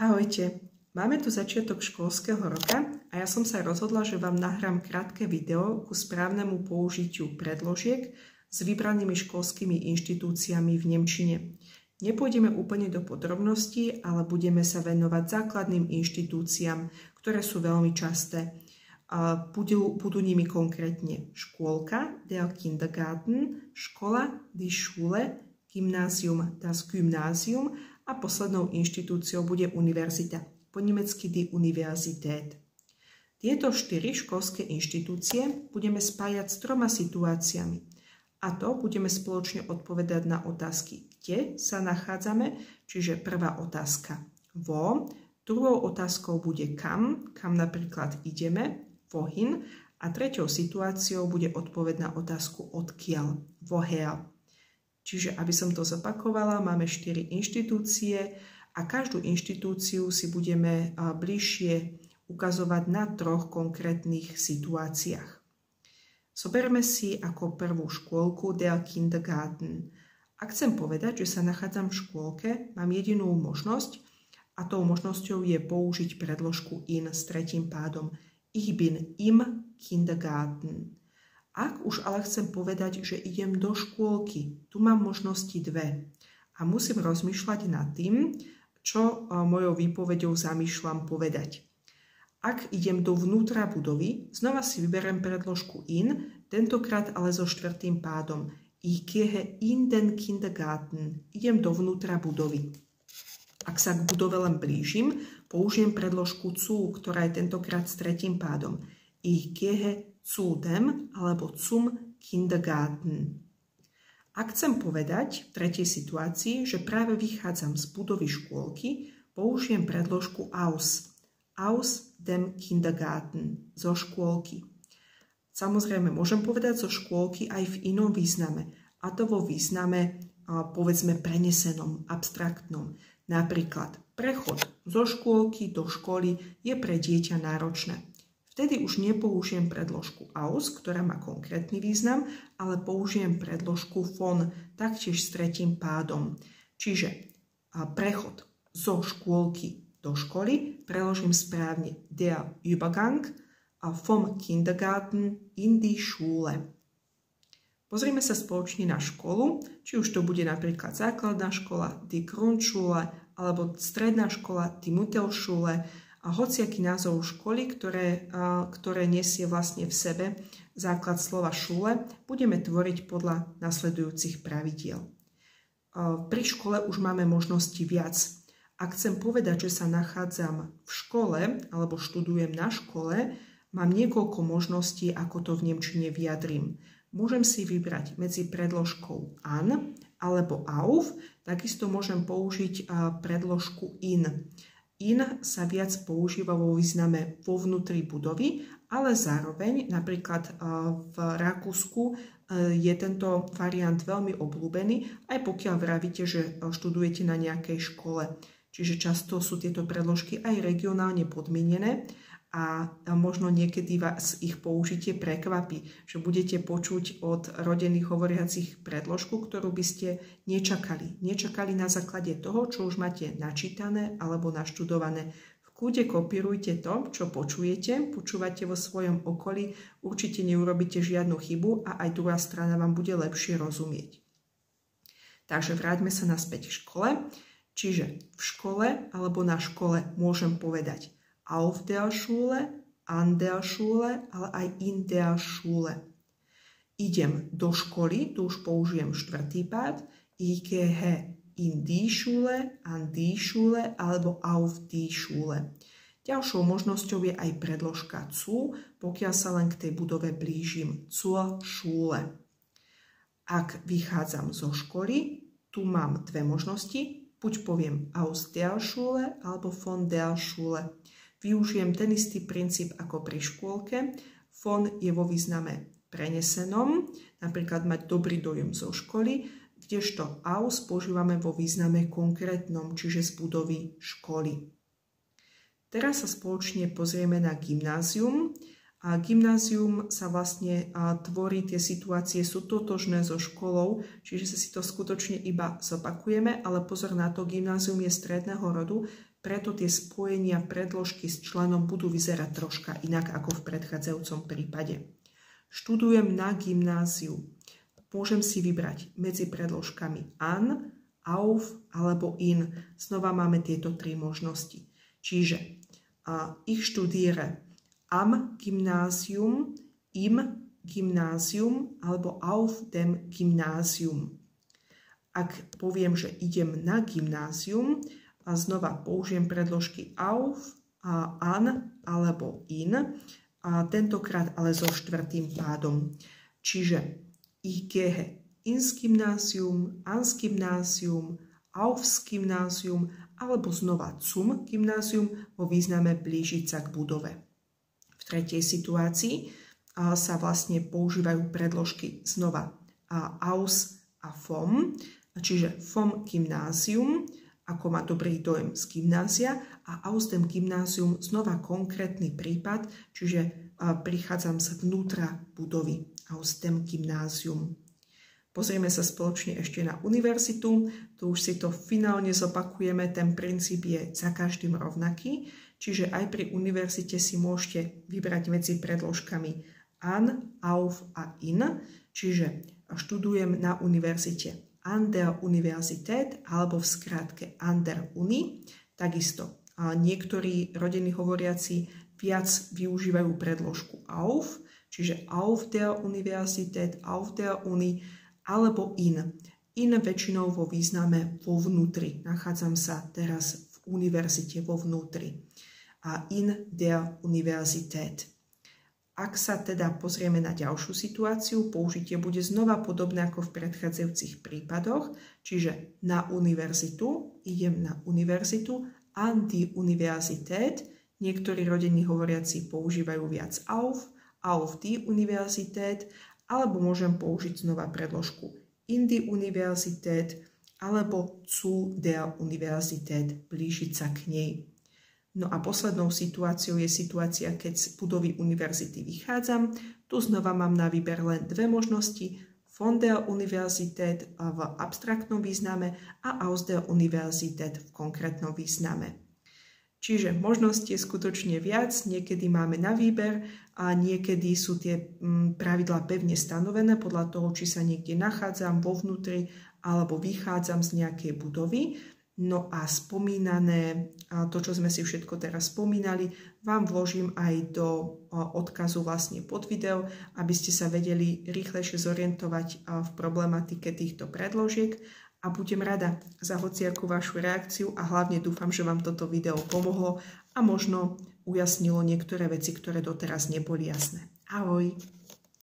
Ahojte, máme tu začiatok školského roka a ja som sa rozhodla, že vám nahrám krátke video ku správnemu použitiu predložiek s vybranými školskými inštitúciami v nemčine. Nepôjdeme úplne do podrobností, ale budeme sa venovať základným inštitúciám, ktoré sú veľmi časté. Budú nimi konkrétne škôlka, der Kindergarten, škola, die Schule, Gymnázium, das Gymnázium a poslednou inštitúciou bude univerzita, po nemecky die Universität. Tieto 4 školské inštitúcie budeme spájať s 3 situáciami. A to budeme spoločne odpovedať na otázky, kde sa nachádzame, čiže prvá otázka wo, druhou otázkou bude kam napríklad ideme, wohin, a treťou situáciou bude odpoveď na otázku odkiaľ, woher. Čiže, aby som to zopakovala, máme 4 inštitúcie a každú inštitúciu si budeme bližšie ukazovať na 3 konkrétnych situáciách. Zoberme si ako prvú škôlku der Kindergarten. Ak chcem povedať, že sa nachádzam v škôlke, mám jedinú možnosť a tou možnosťou je použiť predložku in s tretím pádom. Ich bin im Kindergarten. Ak už ale chcem povedať, že idem do škôlky, tu mám možnosti 2 a musím rozmýšľať nad tým, čo mojou výpovedou zamýšľam povedať. Ak idem dovnútra budovy, znova si vyberiem predložku in, tentokrát ale so 4. pádom. Ich gehe in den Kindergarten. Idem dovnútra budovy. Ak sa k budove len blížim, použijem predložku zu, ktorá je tentokrát s 3. pádom. Ich gehe zu dem alebo zum Kindergarten. Ak chcem povedať v tretej situácii, že práve vychádzam z budovy škôlky, použijem predložku aus dem Kindergarten, zo škôlky. Samozrejme, môžem povedať zo škôlky aj v inom význame, a to vo význame, povedzme, prenesenom, abstraktnom. Napríklad, prechod zo škôlky do školy je pre dieťa náročné. Vtedy už nepoužijem predložku aus, ktorá má konkrétny význam, ale použijem predložku von, taktiež s 3. pádom. Čiže prechod zo škôlky do školy preložím správne der Übergang vom Kindergarten in die Schule. Pozrime sa spoločne na školu, či už to bude napríklad základná škola, die Grundschule, alebo stredná škola, die Mittelschule, a hociaký názov školy, ktoré nesie vlastne v sebe základ slova šule, budeme tvoriť podľa nasledujúcich pravidiel. Pri škole už máme možnosti viac. Ak chcem povedať, že sa nachádzam v škole alebo študujem na škole, mám niekoľko možností, ako to v nemčine vyjadrím. Môžem si vybrať medzi predložkou an alebo auf, takisto môžem použiť predložku in. In sa viac používa vo význame vo vnútri budovy, ale zároveň napríklad v Rakúsku je tento variant veľmi obľúbený, aj pokiaľ vravíte, že študujete na nejakej škole. Čiže často sú tieto predložky aj regionálne podmienené a možno niekedy vás ich použitie prekvapí, že budete počuť od rodených hovoriacich predložku, ktorú by ste nečakali. Nečakali na základe toho, čo už máte načítané alebo naštudované. V kľude kopírujte to, čo počúvate vo svojom okolí, určite neurobíte žiadnu chybu a aj druhá strana vám bude lepšie rozumieť. Takže vráťme sa naspäť k škole. Čiže v škole alebo na škole môžem povedať auf der Schule, an der Schule, ale aj in der Schule. Idem do školy, tu už použijem 4. pád, ich gehe in die Schule, an die Schule alebo auf die Schule. Ďalšou možnosťou je aj predložka zu, pokiaľ sa len k tej budove blížim, zur Schule. Ak vychádzam zo školy, tu mám 2 možnosti, buď poviem aus der Schule alebo von der Schule. Využijem ten istý princíp ako pri škôlke. Von je vo význame prenesenom, napríklad mať dobrý dojem zo školy, kdežto aus používame vo význame konkrétnom, čiže z budovy školy. Teraz sa spoločne pozrieme na gymnázium A gymnázium sa vlastne tvorí, tie situácie sú totožné so školou, čiže sa si to skutočne iba zopakujeme, ale pozor na to, gymnázium je stredného rodu, preto tie spojenia predložky s členom budú vyzerať troška inak ako v predchádzajúcom prípade. Študujem na gymnáziu. Môžem si vybrať medzi predložkami an, auf alebo in. Znova máme tieto tri možnosti. Čiže ich studiere am Gymnasium, im Gymnasium alebo auf dem Gymnasium. Ak poviem, že idem na gymnázium, a znova použijem predložky auf, an alebo in, a tentokrát ale so štvrtým pádom. Čiže ich gehe ins Gymnasium, ans Gymnasium, aufs Gymnasium alebo znova zum Gymnasium vo význame blížiť sa k budove. V tretej situácii sa vlastne používajú predložky znova aus a vom, čiže vom Gymnasium, ako má dobrý dojem z gymnázia, a aus dem Gymnasium znova konkrétny prípad, čiže prichádzam z vnútra budovy, aus dem Gymnasium. Pozrieme sa spoločne ešte na univerzitu, tu už si to finálne zopakujeme, ten princíp je za každým rovnaký, čiže aj pri univerzite si môžete vybrať medzi predložkami an, auf a in, čiže študujem na univerzite an der Universität alebo v skratke an der Uni. Takisto niektorí rodení hovoriaci viac využívajú predložku auf, čiže auf der Universität, auf der Uni alebo in. In väčšinou vo význame vo vnútri. Nachádzam sa teraz v univerzite vo vnútri. A in der Universität. Ak sa teda pozrieme na ďalšiu situáciu, použitie bude znova podobné ako v predchádzajúcich prípadoch, čiže na univerzitu, idem na univerzitu, an die Universität, niektorí rodení hovoriaci používajú viac auf die Universität, alebo môžem použiť znova predložku in die Universität, alebo zu der Universität, blížiť sa k nej. No a poslednou situáciou je situácia, keď z budovy univerzity vychádzam. Tu znova mám na výber len dve možnosti, von der Universität v abstraktnom význame a aus der Universität v konkrétnom význame. Čiže možností je skutočne viac, niekedy máme na výber a niekedy sú tie pravidlá pevne stanovené podľa toho, či sa niekde nachádzam vo vnútri alebo vychádzam z nejakej budovy. No a spomínané, to, čo sme si všetko teraz spomínali, vám vložím aj do odkazu vlastne pod video, aby ste sa vedeli rýchlejšie zorientovať v problematike týchto predložiek. A budem rada za hociakú vašu reakciu a hlavne dúfam, že vám toto video pomohlo a možno ujasnilo niektoré veci, ktoré doteraz neboli jasné. Ahoj!